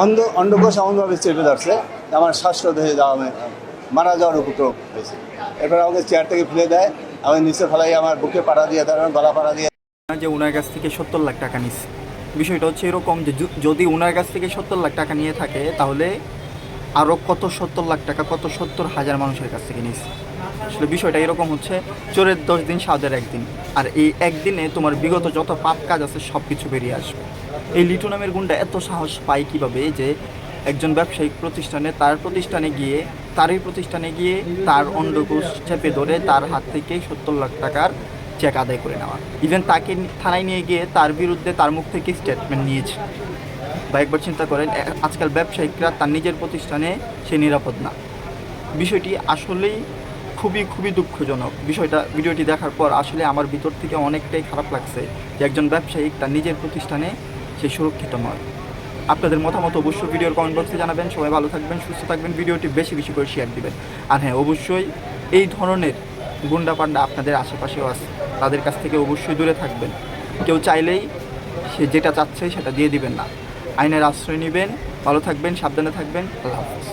অন্ডকোষ এমনভাবে চেপে ধরছে আমার শ্বাসরোধ হয়ে যাওয়া মারা যাওয়ার উপক্রম হয়েছে। এরপর আমাকে চেয়ার থেকে ফেলে দেয়, আমি নিচে ফেলাই আমার বুকে পাড়া দিয়ে দেয়, গলা পাড়া দিয়ে। যে ওনার কাছ থেকে 70 লাখ টাকা নিচ্ছে, বিষয়টা হচ্ছে এরকম যে যদি ওনার কাছ থেকে 70 লাখ টাকা নিয়ে থাকে তাহলে আরও কত 70 লাখ টাকা, কত 70,000 মানুষের কাছ থেকে নিচ্ছে। আসলে বিষয়টা এরকম হচ্ছে, চোরের 10 দিন সাদের একদিন, আর এই একদিনে তোমার বিগত যত পাপ কাজ আছে সব কিছু বেরিয়ে আসবে। এই লিটু নামের গুন্ডা এত সাহস পায় কীভাবে যে একজন ব্যবসায়িক প্রতিষ্ঠানে তারই প্রতিষ্ঠানে গিয়ে তার অন্ডকোষ চেপে ধরে তার হাত থেকে 70 লাখ টাকার চেক আদায় করে নেওয়া। ইভেন তাকে থানায় নিয়ে গিয়ে তার বিরুদ্ধে তার মুখ থেকে স্টেটমেন্ট নিয়েছে। বা একবার চিন্তা করেন, আজকাল ব্যবসায়িকরা তার নিজের প্রতিষ্ঠানে সে নিরাপদ না। বিষয়টি আসলেই খুবই দুঃখজনক। ভিডিওটি দেখার পর আসলে আমার ভিতর থেকে অনেকটাই খারাপ লাগছে যে একজন ব্যবসায়িক তার নিজের প্রতিষ্ঠানে সে সুরক্ষিত নয়। আপনাদের মতামত অবশ্যই ভিডিওর কমেন্ট বক্সে জানাবেন। সবাই ভালো থাকবেন, সুস্থ থাকবেন, ভিডিওটি বেশি করে শেয়ার দিবেন। আর হ্যাঁ, অবশ্যই এই ধরনের গুন্ডা পান্ডা আপনাদের আশেপাশেও আছে, তাদের কাছ থেকে অবশ্যই দূরে থাকবেন। কেউ চাইলেই সে যেটা চাচ্ছে সেটা দিয়ে দিবেন না, আইনের আশ্রয় নেবেন। ভালো থাকবেন, সাবধানে থাকবেন। আল্লাহ হাফেজ।